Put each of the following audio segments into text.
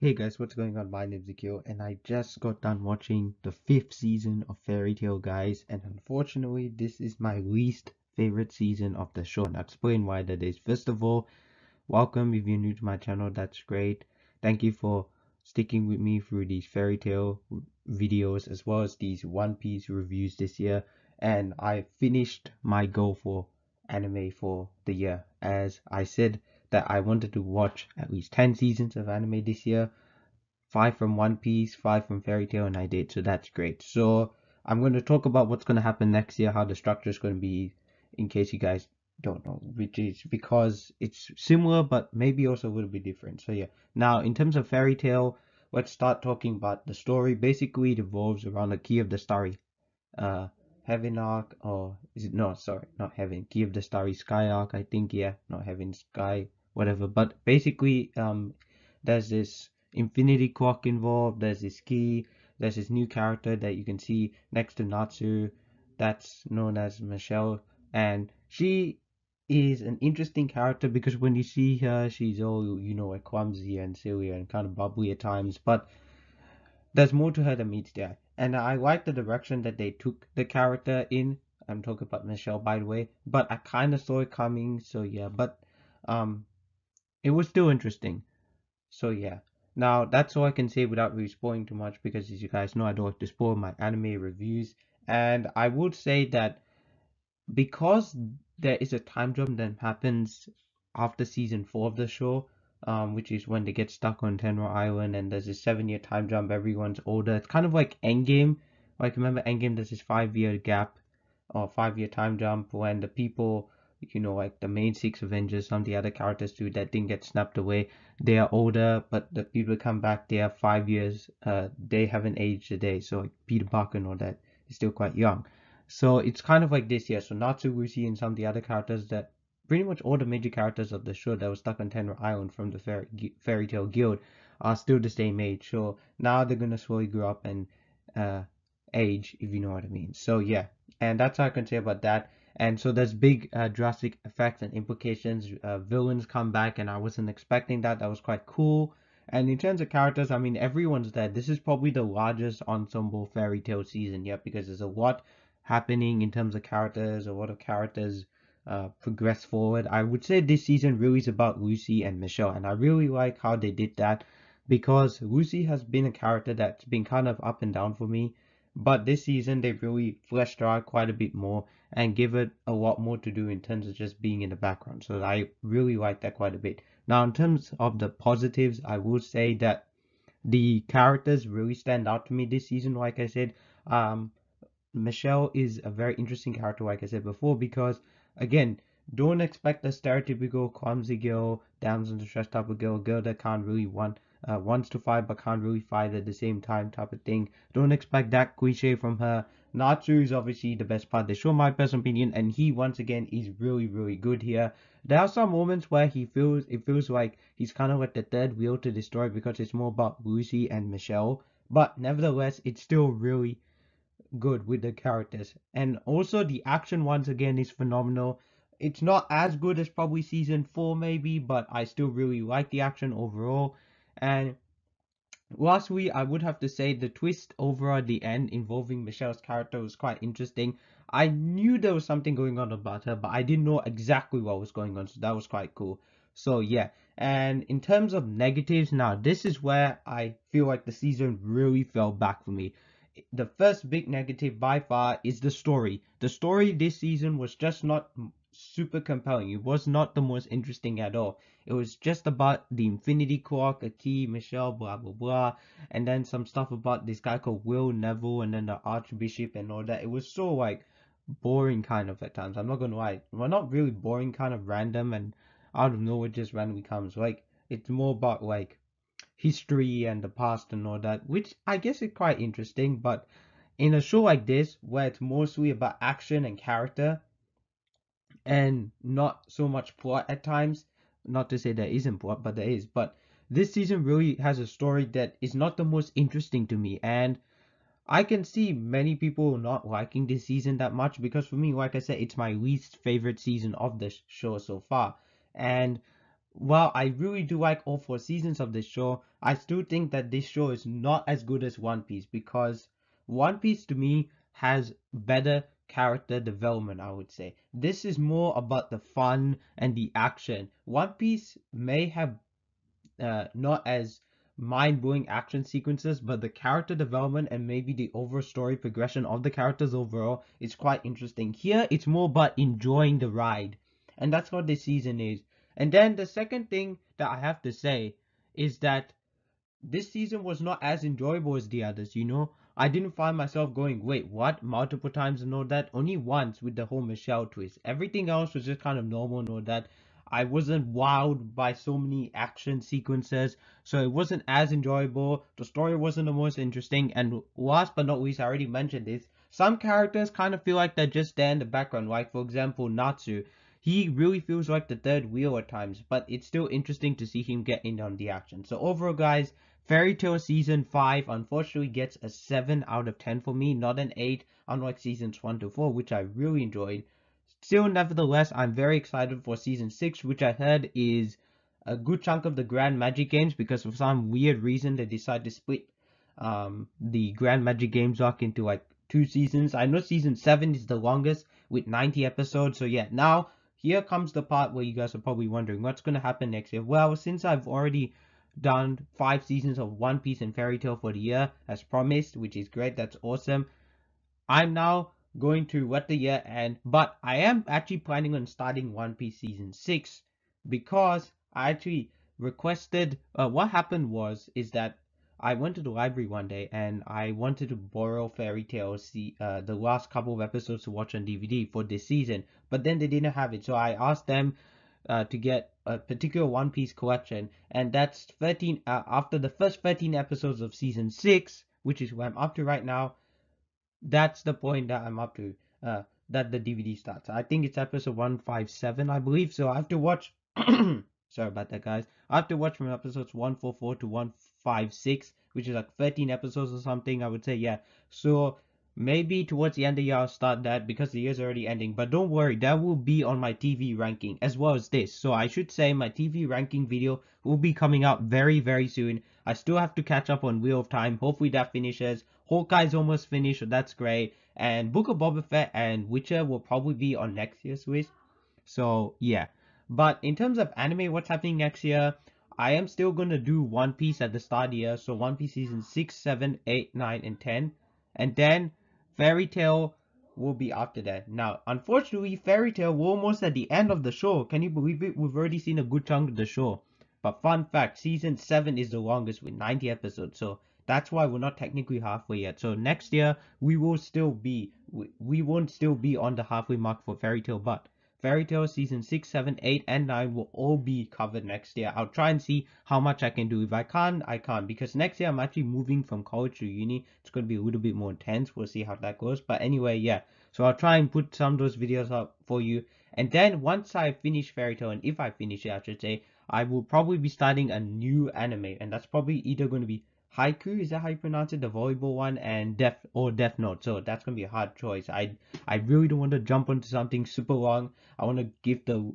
Hey guys, what's going on? My name's Akil, and I just got done watching the fifth season of Fairy Tail, guys. And unfortunately, this is my least favorite season of the show. And I'll explain why that is. First of all, welcome if you're new to my channel. That's great. Thank you for sticking with me through these Fairy Tail videos as well as these One Piece reviews this year. And I finished my goal for anime for the year, as I said that I wanted to watch at least 10 seasons of anime this year, five from One Piece, five from Fairy Tail, and I did, so that's great. So I'm going to talk about what's going to happen next year, how the structure is going to be, in case you guys don't know, which is because it's similar but maybe also a little bit different. So yeah, now in terms of Fairy Tail, let's start talking about the story. Basically, it revolves around the key of the Starry, uh, Heaven arc, or is it no? Sorry, not Heaven. Key of the Starry Sky arc, I think. Yeah, not Heaven, Sky, whatever. But basically, there's this infinity clock involved. There's this key. There's this new character that you can see next to Natsu, that's known as Michelle, and she is an interesting character because when you see her, she's all like clumsy and silly and kind of bubbly at times, but there's more to her than meets the eye. And I like the direction that they took the character in. I'm talking about Michelle, by the way, but I kind of saw it coming, so yeah. But um, it was still interesting, so yeah. Now that's all I can say without really spoiling too much, because as you guys know, I don't like to spoil my anime reviews. And I would say that because there is a time jump that happens after season 4 of the show, which is when they get stuck on Tenro Island, and there's a 7-year time jump. Everyone's older. It's kind of like Endgame. Like, remember Endgame? There's this 5-year gap or 5-year time jump when the people, like the main six Avengers, some of the other characters too, that didn't get snapped away. They are older, but the people come back. They are 5 years. They haven't aged a day. So like Peter Parker and all that is still quite young. So it's kind of like this here. So Natsu, Lucy, and some of the other characters, that pretty much all the major characters of the show that were stuck on Tenro Island from the Fairy Tale Guild are still the same age. So now they're gonna slowly grow up and uh, age, if you know what I mean. So yeah, and that's all I can say about that. And so there's big drastic effects and implications. Villains come back, and I wasn't expecting that. That was quite cool. And in terms of characters, I mean, everyone's there. This is probably the largest ensemble Fairy Tale season yet, because there's a lot happening in terms of characters. A lot of characters progress forward. I would say this season really is about Lucy and Michelle, and I really like how they did that, because Lucy has been a character that's been kind of up and down for me, but this season they really fleshed her out quite a bit more and give it a lot more to do in terms of just being in the background. So I really like that quite a bit. Now, in terms of the positives, I will say that the characters really stand out to me this season. Like I said, um, Michelle is a very interesting character, like I said before, because again, don't expect the stereotypical clumsy girl, damsel in distress type of girl that can't really wants to fight but can't really fight at the same time type of thing. Don't expect that cliche from her. Natsu is obviously the best part. They show my personal opinion, and he once again is really, really good here. There are some moments where it feels like he's kind of like the third wheel to the story, because it's more about Lucy and Michelle. But nevertheless, it's still really good with the characters. And also the action once again is phenomenal. It's not as good as probably season 4 maybe, but I still really like the action overall. And lastly, I would have to say the twist over at the end involving Michelle's character was quite interesting. I knew there was something going on about her, but I didn't know exactly what was going on, so that was quite cool. So yeah, and in terms of negatives, now this is where I feel like the season really fell back for me. The first big negative by far is the story. The story this season was just not super compelling. It was not the most interesting at all. It was just about the Infinity Clock, a key, Michelle, blah blah blah, and then some stuff about this guy called Will Neville, and then the Archbishop and all that. It was so like boring kind of at times. I'm not gonna lie. Well, not really boring, kind of random and out of nowhere just randomly comes. Like, it's more about like history and the past and all that, which I guess is quite interesting. But in a show like this, where it's mostly about action and character and not so much plot at times, not to say there isn't plot, but there is. But this season really has a story that is not the most interesting to me, and I can see many people not liking this season that much, because for me, like I said, it's my least favorite season of the show so far. And while I really do like all 4 seasons of this show, I still think that this show is not as good as One Piece because One Piece to me has better character development, I would say. This is more about the fun and the action. One Piece may have not as mind-blowing action sequences, but the character development and maybe the overall story progression of the characters overall is quite interesting. Here, it's more about enjoying the ride, and that's what this season is. And then the second thing that I have to say is that this season was not as enjoyable as the others, you know? I didn't find myself going, wait, what? Multiple times and all that. Only once with the whole Michelle twist. Everything else was just kind of normal and all that. I wasn't wowed by so many action sequences, so it wasn't as enjoyable. The story wasn't the most interesting. And last but not least, I already mentioned this. Some characters kind of feel like they're just there in the background. Like, for example, Natsu. He really feels like the third wheel at times, but it's still interesting to see him get in on the action. So overall, guys, Fairy Tail Season 5 unfortunately gets a 7 out of 10 for me, not an 8, unlike Seasons 1 to 4, which I really enjoyed. Still, nevertheless, I'm very excited for Season 6, which I heard is a good chunk of the Grand Magic Games because for some weird reason they decided to split the Grand Magic Games arc into like 2 seasons. I know Season 7 is the longest with 90 episodes, so yeah, now here comes the part where you guys are probably wondering what's going to happen next year. Well, since I've already done 5 seasons of One Piece and Fairy Tail for the year as promised, which is great. That's awesome. I'm now going to let the year end, but I am actually planning on starting One Piece Season 6 because I actually requested. What happened is that I went to the library one day and I wanted to borrow Fairy Tail, the last couple of episodes to watch on DVD for this season, but then they didn't have it, so I asked them to get a particular One Piece collection, and that's 13 after the first 13 episodes of season 6, which is what I'm up to right now. That's the point that I'm up to. That the DVD starts. I think it's episode 157, I believe. So I have to watch. Sorry about that, guys. I have to watch from episodes 144 to 156, which is like 13 episodes or something. I would say, yeah. So maybe towards the end of the year I'll start that because the year's already ending. But don't worry, that will be on my TV ranking as well as this. So I should say my TV ranking video will be coming out very, very soon. I still have to catch up on Wheel of Time. Hopefully that finishes. Hawkeye's almost finished, so that's great. And Book of Boba Fett and Witcher will probably be on next year's list. So yeah. But in terms of anime, what's happening next year? I am still gonna do One Piece at the start of the year. So One Piece season 6, 7, 8, 9, and 10. And then Fairy Tail will be after that. Now, unfortunately, Fairy Tail we're almost at the end of the show. Can you believe it? We've already seen a good chunk of the show. But fun fact, season 7 is the longest with 90 episodes. So that's why we're not technically halfway yet. So next year we will still be we won't still be on the halfway mark for Fairy Tail, but Fairy Tail season 6, 7, 8, and 9 will all be covered next year. I'll try and see how much I can do. If I can't, I can't. Because next year I'm actually moving from college to uni. It's going to be a little bit more intense. We'll see how that goes. But anyway, yeah. So I'll try and put some of those videos up for you. And then once I finish Fairy Tail, and if I finish it, I should say, I will probably be starting a new anime. And that's probably either going to be Haiku, is that how you pronounce it? The volleyball one, and Death Note. So that's gonna be a hard choice. I really don't want to jump onto something super long. I want to give the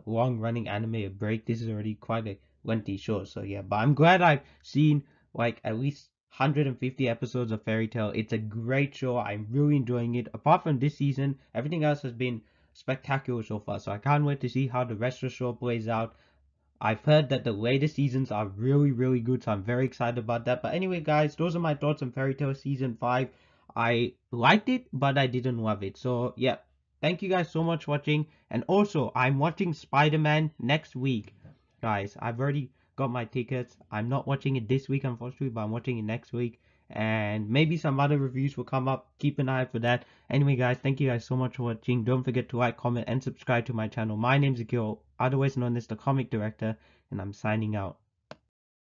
long running anime a break. This is already quite a lengthy show. So yeah, but I'm glad I've seen like at least 150 episodes of Fairy Tail. It's a great show. I'm really enjoying it. Apart from this season, everything else has been spectacular so far. So I can't wait to see how the rest of the show plays out. I've heard that the latest seasons are really, really good, so I'm very excited about that. But anyway, guys, those are my thoughts on Fairy Tail Season 5. I liked it, but I didn't love it. So, yeah, thank you guys so much for watching. And also, I'm watching Spider-Man next week. Guys, I've already got my tickets. I'm not watching it this week, unfortunately, but I'm watching it next week. And maybe some other reviews will come up. Keep an eye out for that. Anyway, guys, thank you guys so much for watching. Don't forget to like, comment, and subscribe to my channel. My name's Akil, otherwise known as the Comic Director, and I'm signing out.